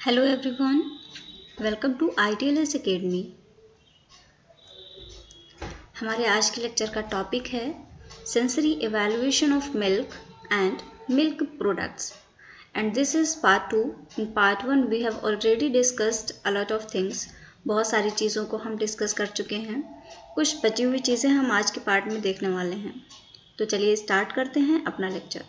Hello everyone, welcome to ITLS academy. हमारे आज के लेक्चर का टॉपिक है sensory evaluation of milk and milk products and this is part 2। In part 1 we have already discussed a lot of things. बहुत सारी चीज़ों को हम डिस्कस कर चुके हैं। कुछ बची हुई चीज़ें हम आज के पार्ट में देखने वाले हैं। तो चलिए स्टार्ट करते हैं अपना लेक्चर।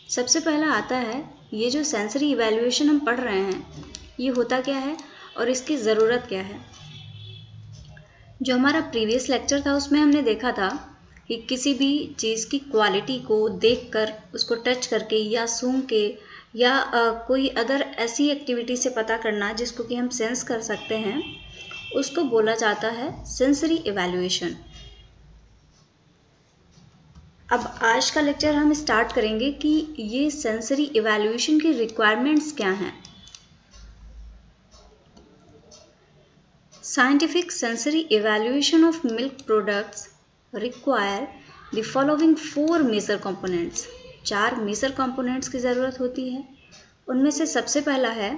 सबसे पहला आता है ये जो सेंसरी इवैल्यूएशन हम पढ़ रहे हैं, ये होता क्या है और इसकी ज़रूरत क्या है। जो हमारा प्रीवियस लेक्चर था उसमें हमने देखा था कि किसी भी चीज़ की क्वालिटी को देखकर, उसको टच करके या सूंघ के या कोई अदर ऐसी एक्टिविटी से पता करना जिसको कि हम सेंस कर सकते हैं, उसको बोला जाता है सेंसरी इवैल्यूएशन। अब आज का लेक्चर हम स्टार्ट करेंगे कि ये सेंसरी इवैल्यूएशन की रिक्वायरमेंट्स क्या हैं। Scientific sensory evaluation of milk products require the following 4 major components. 4 major components की ज़रूरत होती है। उनमें से सबसे पहला है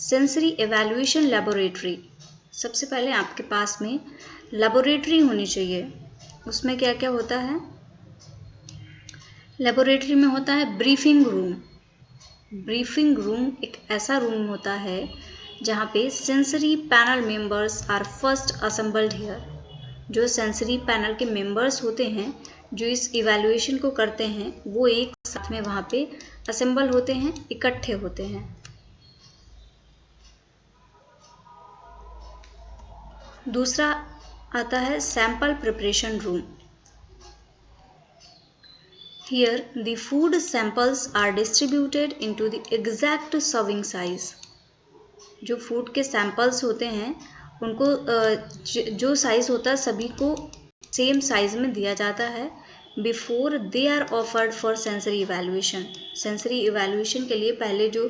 सेंसरी इवैल्यूएशन लेबोरेटरी। सबसे पहले आपके पास में लेबोरेटरी होनी चाहिए। उसमें क्या क्या होता है? लेबोरेटरी में होता है ब्रीफिंग रूम। ब्रीफिंग रूम एक ऐसा रूम होता है जहाँ पे sensory panel members are first assembled here. जो सेंसरी पैनल के मेंबर्स होते हैं जो इस इवैल्यूएशन को करते हैं, वो एक साथ में वहाँ पे असेंबल होते हैं, इकट्ठे होते हैं। दूसरा आता है sample preparation room. Here, the food samples are distributed into the exact serving size. जो फूड के सैंपल्स होते हैं उनको जो साइज़ होता है सभी को सेम साइज़ में दिया जाता है before they are offered for sensory evaluation. Sensory evaluation के लिए पहले जो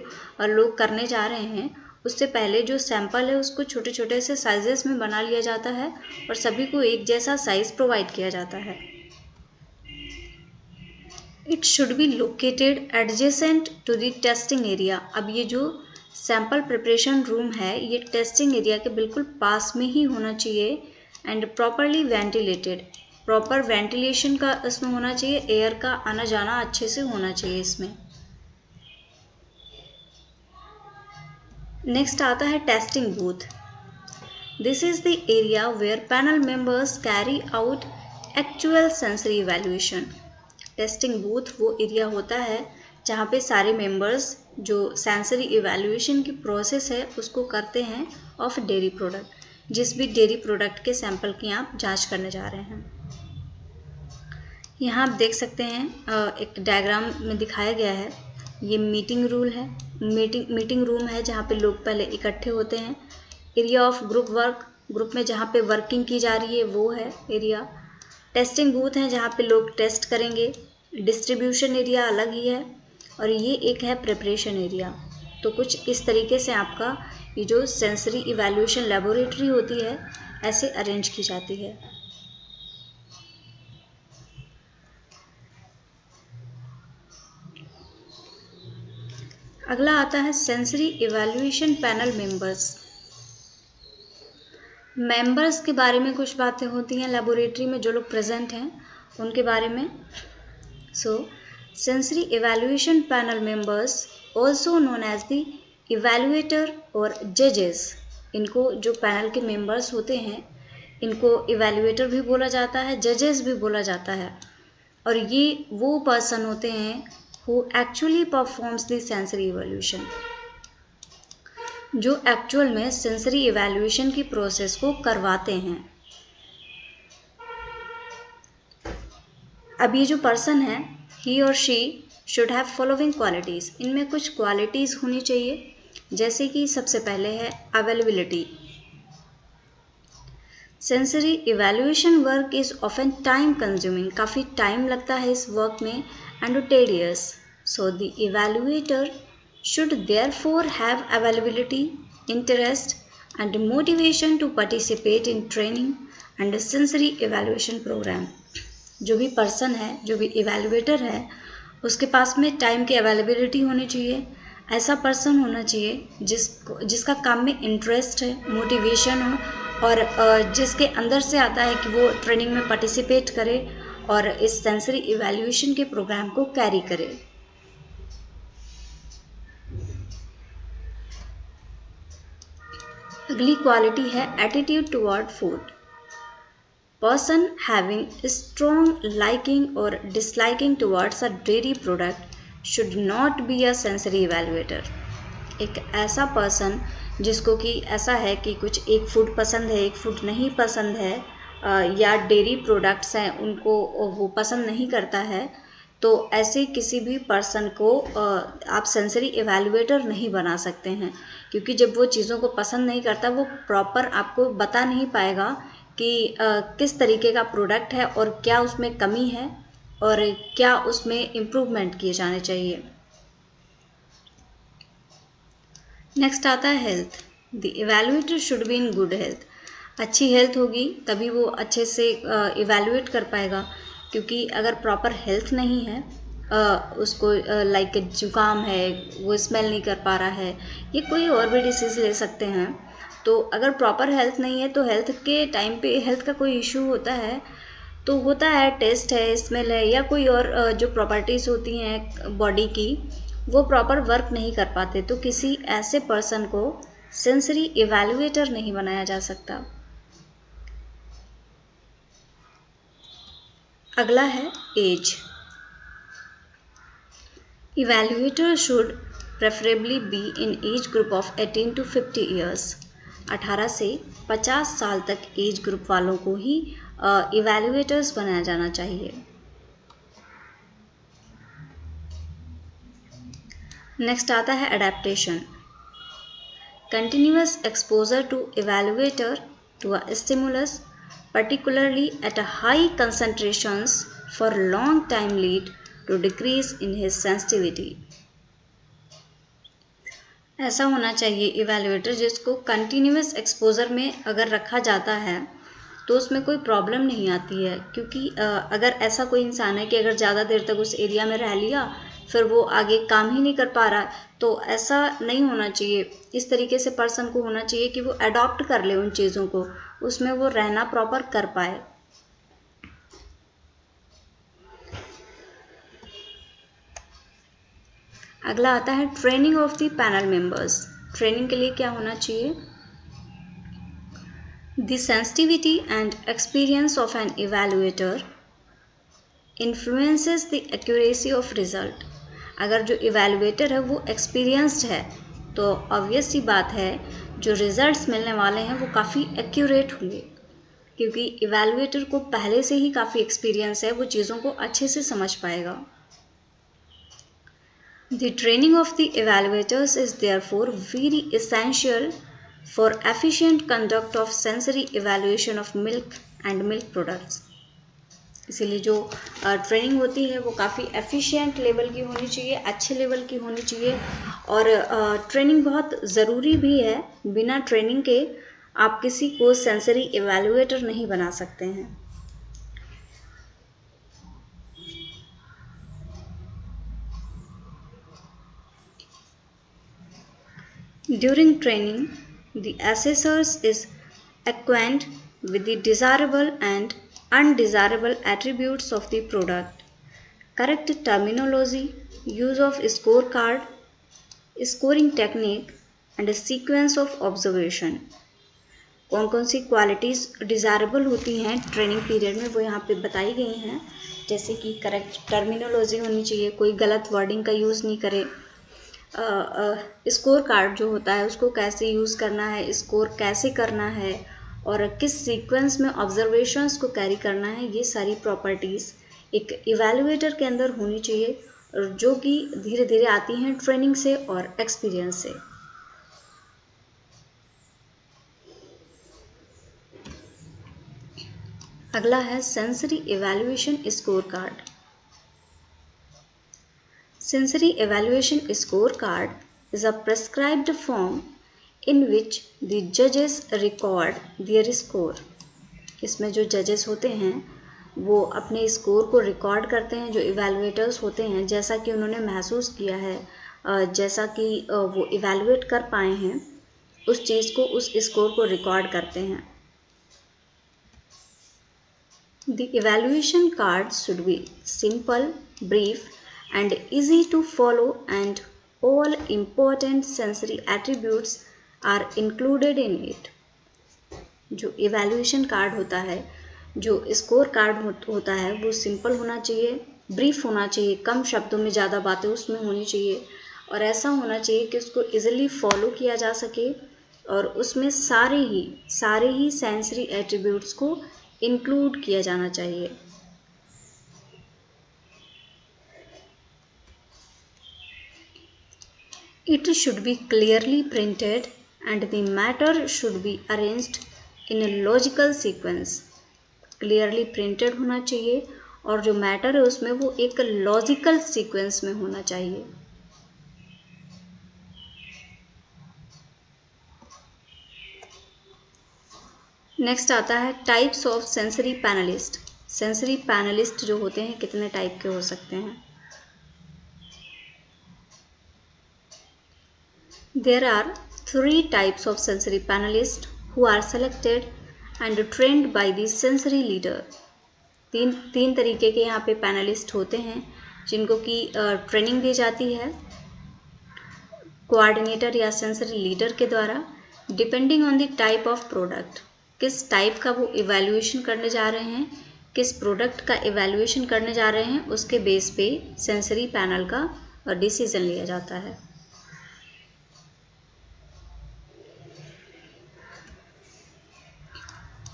लोग करने जा रहे हैं उससे पहले जो सैंपल है उसको छोटे छोटे से साइजेस में बना लिया जाता है और सभी को एक जैसा साइज़ प्रोवाइड किया जाता है। It should be located adjacent to the testing area. अब ये जो सैंपल प्रिपरेशन रूम है ये टेस्टिंग एरिया के बिल्कुल पास में ही होना चाहिए and properly ventilated. Proper ventilation का इसमें होना चाहिए, एयर का आना जाना अच्छे से होना चाहिए इसमें। नेक्स्ट आता है testing booth. This is the area where panel members carry out actual sensory evaluation. Testing booth वो एरिया होता है जहाँ पे सारे मेंबर्स जो सेंसरी इवैल्यूएशन की प्रोसेस है उसको करते हैं ऑफ डेयरी प्रोडक्ट। जिस भी डेयरी प्रोडक्ट के सैंपल की आप जांच करने जा रहे हैं। यहाँ आप देख सकते हैं एक डायग्राम में दिखाया गया है। ये मीटिंग रूम है जहाँ पे लोग पहले इकट्ठे होते हैं। Area of group work, group में जहाँ पे वर्किंग की जा रही है वो है एरिया। टेस्टिंग बूथ है जहाँ पे लोग टेस्ट करेंगे। डिस्ट्रीब्यूशन एरिया अलग ही है और ये एक है प्रिपरेशन एरिया। तो कुछ इस तरीके से आपका ये जो सेंसरी इवैल्यूएशन लेबोरेटरी होती है ऐसे अरेंज की जाती है। अगला आता है सेंसरी इवैल्यूएशन पैनल मेंबर्स के बारे में कुछ बातें होती हैं लेबोरेटरी में जो लोग प्रेजेंट हैं उनके बारे में। Sensory evaluation panel members also known as the evaluator और जजेस। इनको जो पैनल के मेंबर्स होते हैं इनको इवैल्यूएटर भी बोला जाता है, जजेस भी बोला जाता है। और ये वो पर्सन होते हैं who actually performs the sensory evaluation, जो एक्चुअल में सेंसरी इवैल्यूएशन की प्रोसेस को करवाते हैं। अब ये जो पर्सन है ही और she should have following qualities. इनमें कुछ क्वालिटीज़ होनी चाहिए, जैसे कि सबसे पहले है availability. Sensory evaluation work is often time consuming. काफ़ी टाइम लगता है इस वर्क में and tedious. So the evaluator should therefore have availability, interest and motivation to participate in training and sensory evaluation program. जो भी पर्सन है, जो भी इवैल्यूएटर है, उसके पास में टाइम की अवेलेबिलिटी होनी चाहिए। ऐसा पर्सन होना चाहिए जिसका काम में इंटरेस्ट है, मोटिवेशन हो और जिसके अंदर से आता है कि वो ट्रेनिंग में पार्टिसिपेट करे और इस सेंसरी इवैल्यूएशन के प्रोग्राम को कैरी करे। अगली क्वालिटी है attitude toward food. Person having strong liking or disliking towards a dairy product should not be a sensory evaluator. एक ऐसा पर्सन जिसको कि ऐसा है कि कुछ एक फूड पसंद है, एक फूड नहीं पसंद है या डेयरी प्रोडक्ट्स हैं उनको वो पसंद नहीं करता है, तो ऐसे किसी भी पर्सन को आप सेंसरी इवैल्यूएटर नहीं बना सकते हैं, क्योंकि जब वो चीज़ों को पसंद नहीं करता वो प्रॉपर आपको बता नहीं पाएगा कि किस तरीके का प्रोडक्ट है और क्या उसमें कमी है और क्या उसमें इम्प्रूवमेंट किए जाने चाहिए। नेक्स्ट आता है health. The evaluator should be in good health. अच्छी हेल्थ होगी तभी वो अच्छे से इवैल्यूएट कर पाएगा, क्योंकि अगर प्रॉपर हेल्थ नहीं है, उसको लाइक जुकाम है, वो स्मेल नहीं कर पा रहा है, ये कोई और भी डिसीज़ ले सकते हैं, तो अगर प्रॉपर हेल्थ नहीं है तो हेल्थ के टाइम पे हेल्थ का कोई इशू होता है तो होता है, टेस्ट है, स्मेल है या कोई और जो प्रॉपर्टीज़ होती हैं बॉडी की वो प्रॉपर वर्क नहीं कर पाते, तो किसी ऐसे पर्सन को सेंसरी इवैल्यूएटर नहीं बनाया जा सकता। अगला है age. Evaluator should preferably be in age group of 18 to 50 years. 18 से 50 साल तक एज ग्रुप वालों को ही इवैल्यूएटर्स बनाया जाना चाहिए। नेक्स्ट आता है adaptation. Continuous exposure to evaluator to a stimulus particularly at a high concentrations for long time lead to decrease in his sensitivity. ऐसा होना चाहिए इवैल्यूएटर जिसको कंटिन्यूअस एक्सपोजर में अगर रखा जाता है तो उसमें कोई प्रॉब्लम नहीं आती है, क्योंकि अगर ऐसा कोई इंसान है कि अगर ज़्यादा देर तक उस एरिया में रह लिया फिर वो आगे काम ही नहीं कर पा रहा, तो ऐसा नहीं होना चाहिए। इस तरीके से पर्सन को होना चाहिए कि वो अडॉप्ट कर ले उन चीज़ों को, उसमें वो रहना प्रॉपर कर पाए। अगला आता है training of the panel members. Training के लिए क्या होना चाहिए? The sensitivity and experience of an evaluator influences the accuracy of result. अगर जो इवैल्यूएटर है वो एक्सपीरियंस्ड है तो ऑब्वियस सी बात है जो रिजल्ट्स मिलने वाले हैं वो काफ़ी एक्यूरेट होंगे, क्योंकि इवैल्यूएटर को पहले से ही काफ़ी एक्सपीरियंस है, वो चीज़ों को अच्छे से समझ पाएगा। The training of the evaluators is therefore very essential for efficient conduct of sensory evaluation of milk and milk products. इसीलिए जो ट्रेनिंग होती है वो काफ़ी एफिशिएंट लेवल की होनी चाहिए, अच्छे लेवल की होनी चाहिए, और ट्रेनिंग बहुत ज़रूरी भी है। बिना ट्रेनिंग के आप किसी को सेंसरी इवैल्यूएटर नहीं बना सकते हैं। During training, the assessors is acquainted with the desirable and undesirable attributes of the product, correct terminology, use of scorecard, scoring technique, and a sequence of observation. कौन कौन सी क्वालिटीज़ डिज़ायरेबल होती हैं training period में वो यहाँ पे बताई गई हैं, जैसे कि करेक्ट टर्मिनोलॉजी होनी चाहिए, कोई गलत वर्डिंग का यूज़ नहीं करे, स्कोर कार्ड जो होता है उसको कैसे यूज़ करना है, स्कोर कैसे करना है और किस सीक्वेंस में ऑब्जर्वेशंस को कैरी करना है, ये सारी प्रॉपर्टीज़ एक इवैल्यूएटर के अंदर होनी चाहिए, जो कि धीरे धीरे आती हैं ट्रेनिंग से और एक्सपीरियंस से। अगला है sensory evaluation score card. Sensory evaluation scorecard is a prescribed form in which the judges record their score. इसमें जो जजेस होते हैं वो अपने स्कोर को रिकॉर्ड करते हैं, जो इवैल्यूएटर्स होते हैं, जैसा कि उन्होंने महसूस किया है, जैसा कि वो इवैल्यूएट कर पाए हैं, उस चीज़ को, उस स्कोर को रिकॉर्ड करते हैं। The evaluation cards should be simple, brief, and easy to follow, and all important sensory attributes are included in it. जो evaluation card होता है, जो स्कोर कार्ड होता है, वो सिंपल होना चाहिए, ब्रीफ होना चाहिए, कम शब्दों में ज़्यादा बातें उसमें होनी चाहिए, और ऐसा होना चाहिए कि उसको इजीली फॉलो किया जा सके, और उसमें सारे ही सेंसरी एट्रीब्यूट्स को इंक्लूड किया जाना चाहिए। It should be clearly printed and the matter should be arranged in a logical sequence. Clearly printed होना चाहिए और जो मैटर है उसमें वो एक लॉजिकल सीक्वेंस में होना चाहिए। नेक्स्ट आता है types of sensory panelist. Sensory panelist जो होते हैं कितने टाइप के हो सकते हैं? There are 3 types of sensory panelists who are selected and trained by the sensory leader. तीन तरीके के यहाँ पे पैनलिस्ट होते हैं जिनको कि ट्रेनिंग दी जाती है कोऑर्डिनेटर या सेंसरी लीडर के द्वारा, depending on the type of product. किस टाइप का वो इवैल्यूएशन करने जा रहे हैं, किस प्रोडक्ट का इवैल्यूएशन करने जा रहे हैं, उसके बेस पे सेंसरी पैनल का डिसीजन लिया जाता है।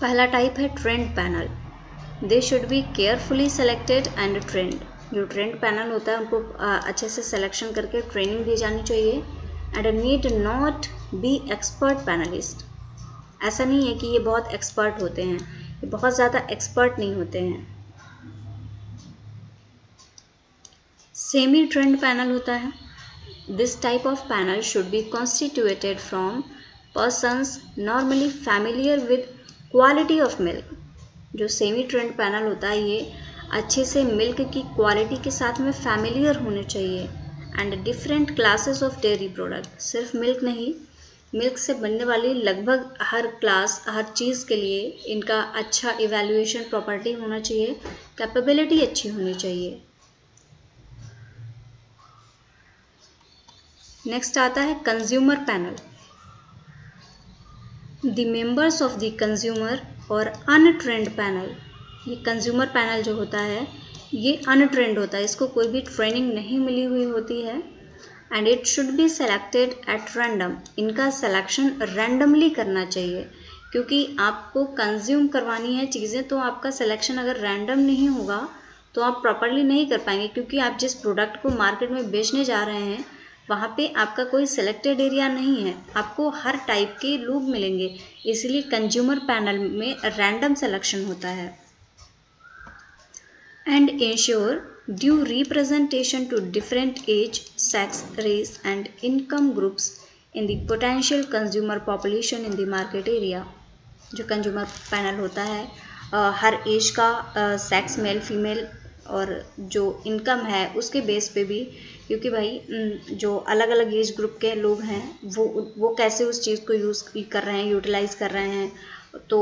पहला टाइप है trend panel. They should be carefully selected and trend. जो ट्रेंड पैनल होता है उनको अच्छे से सिलेक्शन करके ट्रेनिंग दी जानी चाहिए। And need not be expert panelist. ऐसा नहीं है कि ये बहुत एक्सपर्ट होते हैं, ये बहुत ज़्यादा एक्सपर्ट नहीं होते हैं। सेमी ट्रेंड पैनल होता है। This type of panel should be constituted from persons normally familiar with quality of milk. जो सेमी ट्रेंड पैनल होता है ये अच्छे से मिल्क की क्वालिटी के साथ में फैमिलियर होने चाहिए। And different classes of dairy product, सिर्फ मिल्क नहीं, मिल्क से बनने वाली लगभग हर क्लास, हर चीज़ के लिए इनका अच्छा इवैल्यूएशन प्रॉपर्टी होना चाहिए, कैपेबिलिटी अच्छी होनी चाहिए। नेक्स्ट आता है consumer panel. The members of the consumer और अनट्रेंड पैनल। ये कंज्यूमर पैनल जो होता है ये अनट्रेंड होता है, इसको कोई भी ट्रेनिंग नहीं मिली हुई होती है। And it should be selected at random. इनका सिलेक्शन रैंडमली करना चाहिए, क्योंकि आपको कंज्यूम करवानी है चीज़ें, तो आपका सिलेक्शन अगर रैंडम नहीं होगा तो आप प्रॉपरली नहीं कर पाएंगे, क्योंकि आप जिस प्रोडक्ट को मार्केट में बेचने जा रहे हैं वहाँ पे आपका कोई सिलेक्टेड एरिया नहीं है, आपको हर टाइप के लोग मिलेंगे, इसलिए कंज्यूमर पैनल में रैंडम सिलेक्शन होता है। And ensure due representation to different age, sex, race and income groups in the potential consumer population in the market area. जो कंज्यूमर पैनल होता है हर एज का, सेक्स मेल फीमेल और जो इनकम है उसके बेस पे भी, क्योंकि भाई जो अलग अलग एज ग्रुप के लोग हैं वो कैसे उस चीज़ को यूज़ कर रहे हैं, यूटिलाइज कर रहे हैं, तो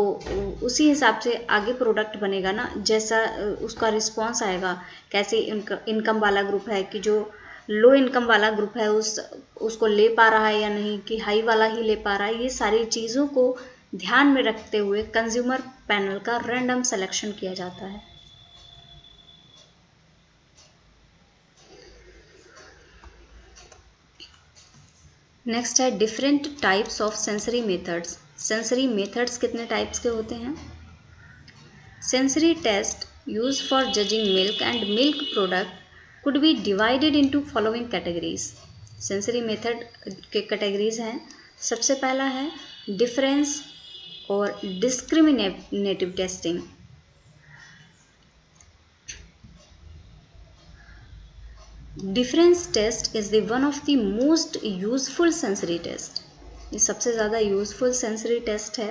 उसी हिसाब से आगे प्रोडक्ट बनेगा ना, जैसा उसका रिस्पॉन्स आएगा। कैसे इनकम वाला ग्रुप है कि जो लो इनकम वाला ग्रुप है उसको ले पा रहा है या नहीं, कि हाई वाला ही ले पा रहा है, ये सारी चीज़ों को ध्यान में रखते हुए कंज्यूमर पैनल का रैंडम सिलेक्शन किया जाता है। नेक्स्ट है different types of sensory methods. Sensory methods कितने टाइप्स के होते हैं? Sensory test use for judging milk and milk product could be divided into following categories. Sensory method के कैटेगरीज हैं। सबसे पहला है डिफरेंस और discriminative testing. Difference test is the one of the most useful sensory test. ये सबसे ज़्यादा useful sensory test है।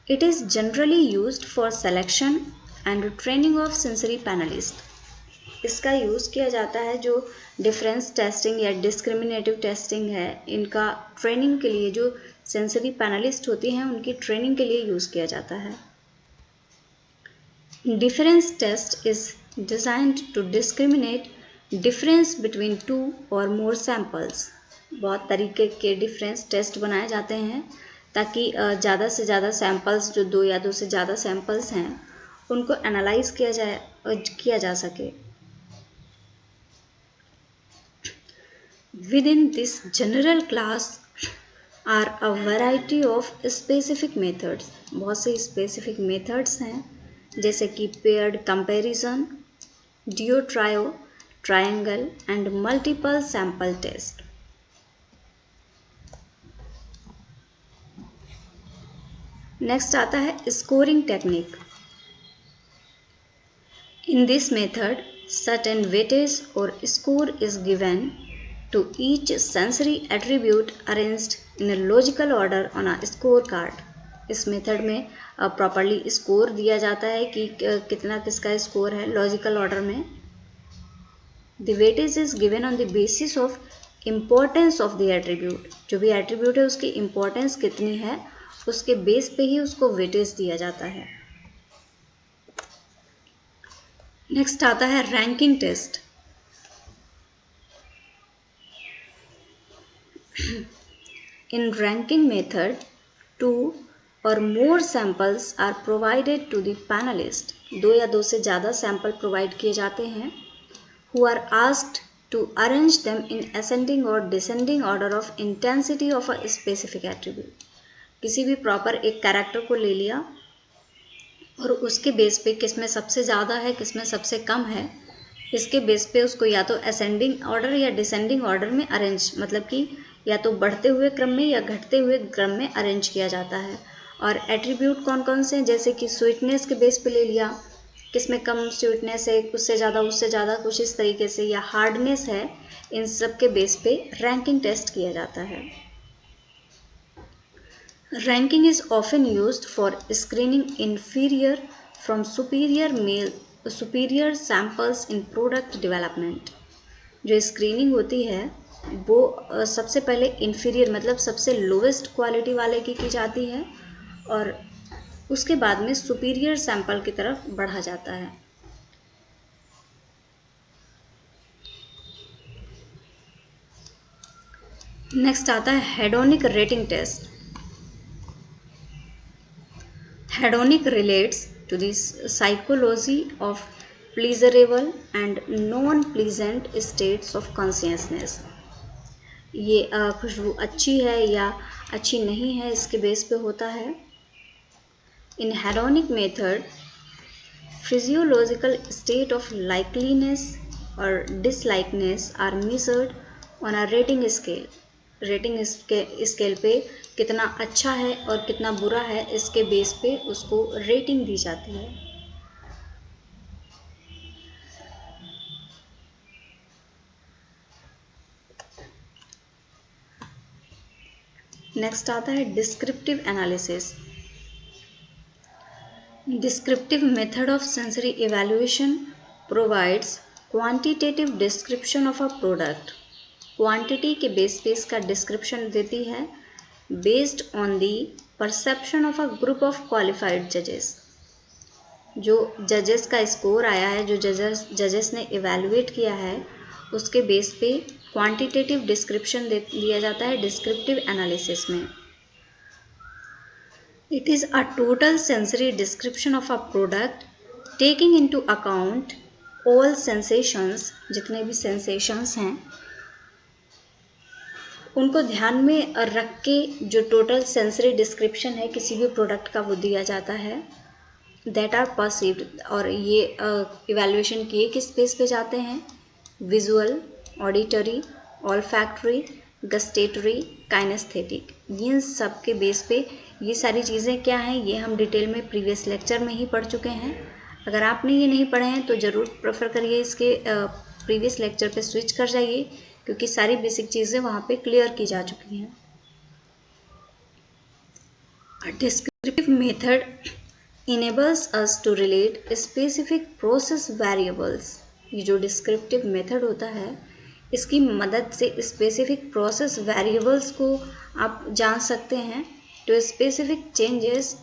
It is generally used for selection and training of sensory panelists. इसका यूज़ किया जाता है जो डिफरेंस टेस्टिंग या डिस्क्रिमिनेटिव टेस्टिंग है, इनका ट्रेनिंग के लिए जो सेंसरी पैनलिस्ट होती हैं उनकी ट्रेनिंग के लिए यूज़ किया जाता है. Difference test is designed to discriminate difference between two or more samples. बहुत तरीके के डिफरेंस टेस्ट बनाए जाते हैं ताकि ज़्यादा से ज़्यादा सैम्पल्स, जो 2 या 2 से ज़्यादा सैम्पल्स हैं, उनको एनालाइज किया जा सके. Within this general class are a variety of specific methods. बहुत से specific methods हैं जैसे कि paired comparison, diotrio, triangle and multiple sample test. Next आता है scoring technique. In this method, certain weightage or score is given to each sensory attribute arranged in a logical order on a scorecard. इस method में properly score दिया जाता है कि कितना किसका स्कोर है लॉजिकल ऑर्डर में. The weightage is given on the basis of importance of the attribute. जो भी एट्रीब्यूट है उसकी इम्पोर्टेंस कितनी है उसके बेस पे ही उसको वेटेज दिया जाता है. नेक्स्ट आता है ranking test. In ranking method, 2 or more samples are provided to the panelist. 2 या 2 से ज़्यादा सैंपल प्रोवाइड किए जाते हैं who are asked to arrange them in ascending or descending order of intensity of a specific attribute. किसी भी proper एक character को ले लिया और उसके बेस पे किसमें सबसे ज़्यादा है किसमें सबसे कम है, इसके बेस पे उसको या तो असेंडिंग ऑर्डर या डिसेंडिंग ऑर्डर में अरेंज, मतलब कि या तो बढ़ते हुए क्रम में या घटते हुए क्रम में अरेंज किया जाता है. और एट्रीब्यूट कौन कौन से हैं, जैसे कि स्वीटनेस के बेस पे ले लिया, किसमें कम स्वीटनेस है उससे ज़्यादा कुछ इस तरीके से, या हार्डनेस है, इन सब के बेस पे रैंकिंग टेस्ट किया जाता है. Ranking is often used for screening inferior from superior samples in product development. जो स्क्रीनिंग होती है वो सबसे पहले इन्फीरियर मतलब सबसे लोवेस्ट क्वालिटी वाले की जाती है और उसके बाद में सुपीरियर सैंपल की तरफ बढ़ा जाता है. नेक्स्ट आता है hedonic rating test. Hedonic relates to the psychology of pleasurable and non pleasant states of consciousness. ये खुशबू अच्छी है या अच्छी नहीं है इसके बेस पे होता है. In hedonic method physiological state of likeliness और dislikeness are measured on a rating scale. Rating scale पे कितना अच्छा है और कितना बुरा है इसके बेस पे उसको रेटिंग दी जाती है. नेक्स्ट आता है descriptive analysis. Descriptive method of sensory evaluation provides quantitative description of a product. Quantity के बेस पे इसका डिस्क्रिप्शन देती है based on the perception of a group of qualified जजेस. जो जजेस का स्कोर आया है, जो जजेस ने इवैल्यूएट किया है, उसके बेस पे क्वांटिटेटिव डिस्क्रिप्शन दिया जाता है डिस्क्रिप्टिव एनालिसिस में. It is a total sensory description of a product taking into account all sensations. जितने भी सेंसेशंस हैं उनको ध्यान में रख के जो टोटल सेंसरी डिस्क्रिप्शन है किसी भी प्रोडक्ट का वो दिया जाता है. That are perceived. और ये इवैल्यूएशन किए किस बेस पे जाते हैं, visual, auditory, olfactory, gustatory, kinaesthetic. इन सब के बेस पे ये सारी चीज़ें क्या हैं ये हम डिटेल में प्रीवियस लेक्चर में ही पढ़ चुके हैं. अगर आपने ये नहीं पढ़े हैं तो ज़रूर प्रेफर करिए इसके प्रीवियस लेक्चर पे स्विच कर जाइए क्योंकि सारी बेसिक चीज़ें वहाँ पे क्लियर की जा चुकी हैं. method enables us to relate specific process variables. ये जो descriptive method होता है इसकी मदद से specific process variables को आप जान सकते हैं to specific changes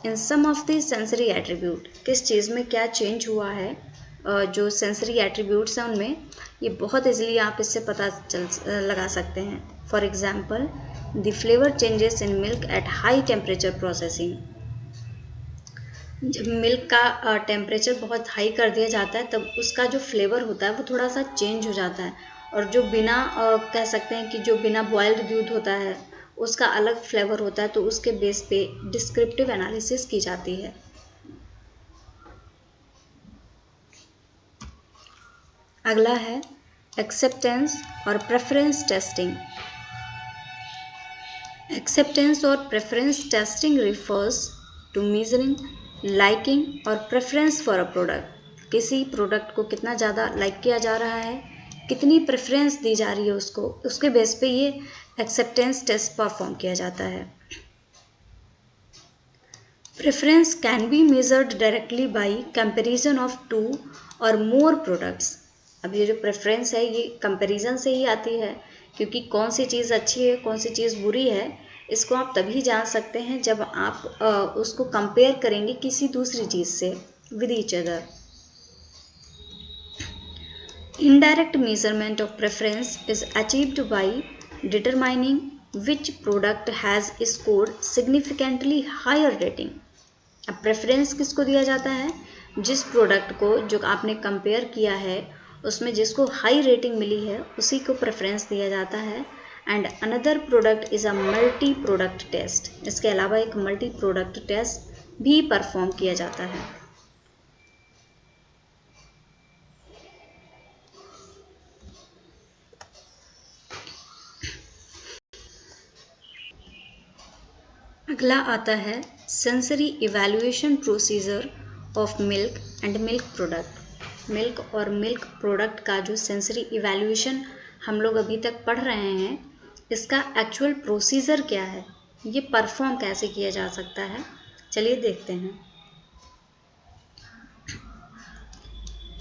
in some of the sensory attribute. किस चीज़ में क्या change हुआ है जो sensory attributes हैं उनमें ये बहुत इजीली आप इससे पता लगा सकते हैं. For example, the flavor changes in milk at high temperature processing. जब मिल्क का टेम्परेचर बहुत हाई कर दिया जाता है तब उसका जो फ्लेवर होता है वो थोड़ा सा चेंज हो जाता है और जो बिना कह सकते हैं कि जो बिना बॉइल्ड दूध होता है उसका अलग फ्लेवर होता है तो उसके बेस पे डिस्क्रिप्टिव एनालिसिस की जाती है. अगला है acceptance or preference testing. Acceptance or preference testing refers to measuring liking or preference for a product. किसी प्रोडक्ट को कितना ज़्यादा लाइक किया जा रहा है कितनी प्रेफरेंस दी जा रही है उसको उसके बेस पे ये एक्सेप्टेंस टेस्ट परफॉर्म किया जाता है. Preference can be measured directly by comparison of 2 और मोर प्रोडक्ट्स. अब ये जो प्रेफरेंस है ये कंपैरिजन से ही आती है क्योंकि कौन सी चीज़ अच्छी है कौन सी चीज़ बुरी है इसको आप तभी जान सकते हैं जब आप उसको कंपेयर करेंगे किसी दूसरी चीज़ से with each other. Indirect measurement of preference is achieved by determining which product has scored significantly higher rating. अब प्रेफरेंस किसको दिया जाता है जिस प्रोडक्ट को जो आपने कंपेयर किया है उसमें जिसको हाई रेटिंग मिली है उसी को प्रेफरेंस दिया जाता है. And another product is a multi product test. इसके अलावा एक मल्टी प्रोडक्ट टेस्ट भी परफॉर्म किया जाता है. अगला आता है sensory evaluation procedure of milk and milk product. Milk और मिल्क प्रोडक्ट का जो सेंसरी इवैल्यूएशन हम लोग अभी तक पढ़ रहे हैं इसका एक्चुअल प्रोसीजर क्या है ये परफॉर्म कैसे किया जा सकता है चलिए देखते हैं.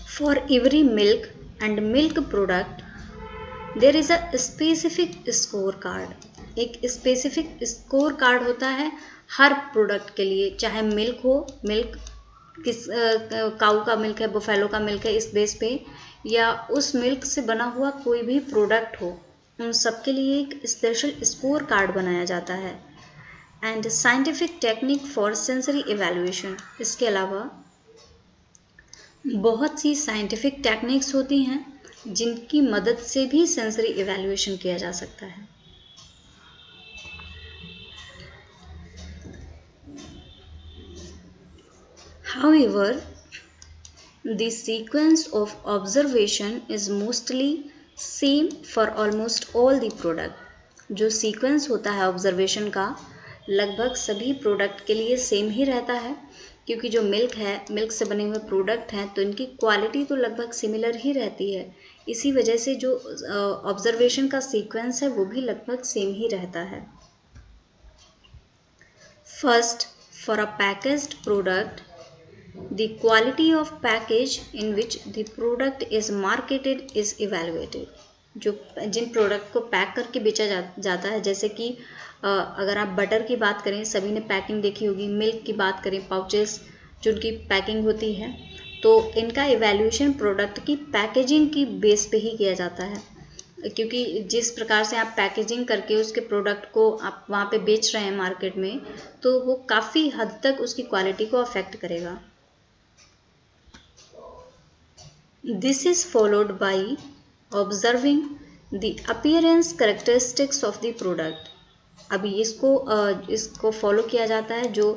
For every milk and milk product there is a specific score card. एक स्पेसिफिक स्कोर कार्ड होता है हर प्रोडक्ट के लिए चाहे मिल्क हो मिल्क किस काऊ का मिल्क है बुफेलो का मिल्क है इस बेस पे या उस मिल्क से बना हुआ कोई भी प्रोडक्ट हो उन सब के लिए एक स्पेशल स्कोर कार्ड बनाया जाता है. And scientific technique for sensory evaluation. इसके अलावा बहुत सी साइंटिफिक टेक्निक्स होती हैं जिनकी मदद से भी सेंसरी इवैल्यूएशन किया जा सकता है. However, the sequence of observation is mostly same for almost all the product. जो सीक्वेंस होता है ऑब्जर्वेशन का लगभग सभी प्रोडक्ट के लिए सेम ही रहता है क्योंकि जो मिल्क है मिल्क से बने हुए प्रोडक्ट हैं तो इनकी क्वालिटी तो लगभग सिमिलर ही रहती है. इसी वजह से जो ऑब्जर्वेशन का सीक्वेंस है वो भी लगभग सेम ही रहता है. First, for a packaged product the quality of package in which the product is marketed is evaluated. जो जिन प्रोडक्ट को पैक करके बेचा जाता है जैसे कि अगर आप बटर की बात करें सभी ने पैकिंग देखी होगी. मिल्क की बात करें पाउचेस जो उनकी पैकिंग होती है तो इनका इवैल्यूएशन प्रोडक्ट की पैकेजिंग की बेस पे ही किया जाता है क्योंकि जिस प्रकार से आप पैकेजिंग करके उसके प्रोडक्ट को आप वहाँ पे बेच रहे हैं मार्केट में तो वो काफ़ी हद तक उसकी क्वालिटी को अफेक्ट करेगा. This is followed by observing the appearance characteristics of the product. अभी इसको फॉलो किया जाता है जो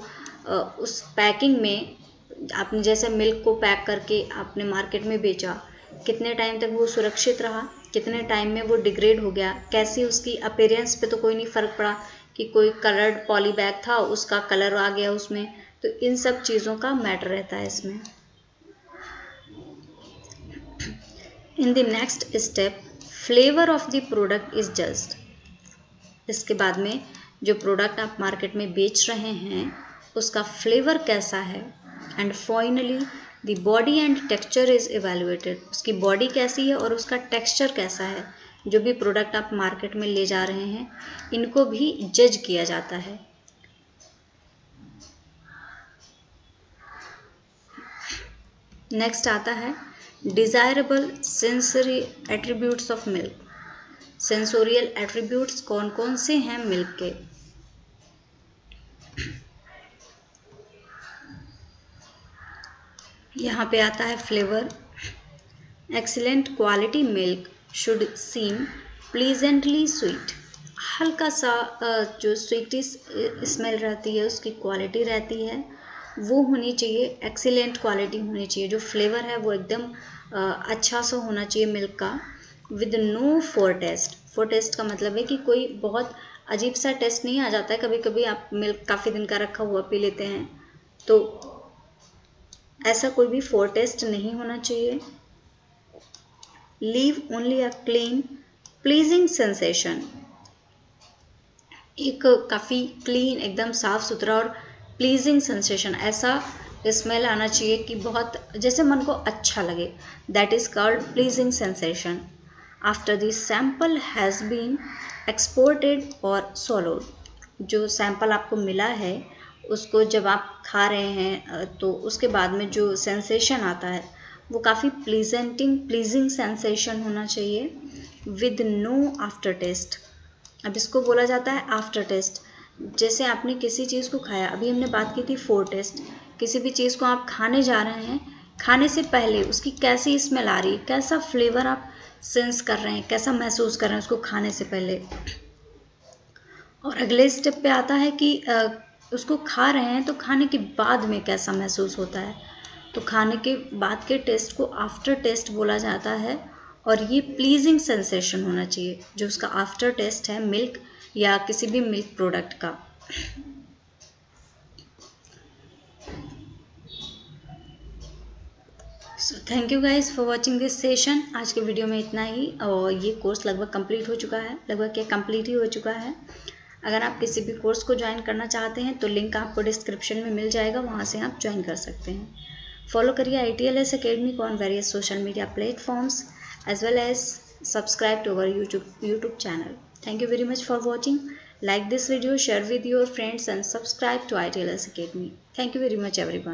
उस पैकिंग में आपने जैसे मिल्क को पैक करके आपने मार्केट में बेचा कितने टाइम तक वो सुरक्षित रहा कितने टाइम में वो डिग्रेड हो गया कैसी उसकी अपीयरेंस पे तो कोई नहीं फ़र्क पड़ा कि कोई कलर्ड पॉली बैग था उसका कलर आ गया उसमें तो इन सब चीज़ों का मैटर रहता है इसमें. In the next step, flavor of the product is judged. इसके बाद में जो प्रोडक्ट आप मार्केट में बेच रहे हैं उसका फ्लेवर कैसा है, and finally the body and texture is evaluated, उसकी बॉडी कैसी है और उसका टेक्सचर कैसा है। जो भी प्रोडक्ट आप मार्केट में ले जा रहे हैं इनको भी जज किया जाता है। नेक्स्ट आता है desirable sensory attributes of milk. Sensorial attributes कौन कौन से हैं मिल्क के? यहाँ पे आता है flavour. Excellent quality milk should seem pleasantly sweet, हल्का सा जो स्वीटिश स्मेल रहती है उसकी क्वालिटी रहती है वो होनी चाहिए, एक्सीलेंट क्वालिटी होनी चाहिए। जो फ्लेवर है वो एकदम अच्छा सा होना चाहिए मिल्क का। With no foul taste, foul taste का मतलब है कि कोई बहुत अजीब सा टेस्ट नहीं आ जाता है। कभी कभी आप मिल्क काफ़ी दिन का रखा हुआ पी लेते हैं, तो ऐसा कोई भी फोर टेस्ट नहीं होना चाहिए। Leave only a clean pleasing sensation, एक काफ़ी क्लीन एकदम साफ सुथरा और प्लीजिंग सेंसेशन, ऐसा स्मेल आना चाहिए कि बहुत जैसे मन को अच्छा लगे, that is called pleasing sensation. After the sample has been expectorated or swallowed, जो सैंपल आपको मिला है उसको जब आप खा रहे हैं तो उसके बाद में जो सेंसेशन आता है वो काफ़ी प्लीजिंग सेंसेशन होना चाहिए। विद नो आफ्टर टेस्ट, अब इसको बोला जाता है आफ्टर टेस्ट। जैसे आपने किसी चीज़ को खाया, अभी हमने बात की थी फोर टेस्ट, किसी भी चीज़ को आप खाने जा रहे हैं, खाने से पहले उसकी कैसी स्मेल आ रही है, कैसा फ्लेवर आप सेंस कर रहे हैं, कैसा महसूस कर रहे हैं उसको खाने से पहले। और अगले स्टेप पे आता है कि उसको खा रहे हैं तो खाने के बाद में कैसा महसूस होता है। तो खाने के बाद के टेस्ट को आफ्टर टेस्ट बोला जाता है और ये प्लीजिंग सेंसेशन होना चाहिए जो उसका आफ्टर टेस्ट है मिल्क या किसी भी मिल्क प्रोडक्ट का। So thank you guys for watching this session. आज के वीडियो में इतना ही, और ये कोर्स लगभग कंप्लीट हो चुका है, लगभग क्या कंप्लीट ही हो चुका है। अगर आप किसी भी कोर्स को ज्वाइन करना चाहते हैं तो लिंक आपको डिस्क्रिप्शन में मिल जाएगा, वहाँ से आप ज्वाइन कर सकते हैं। फॉलो करिए ITLS अकेडमी को on various social media platforms as well as subscribe to our YouTube channel. Thank you very much for watching. Like this video, share with your friends and subscribe to ITLS Academy. Thank you very much everyone.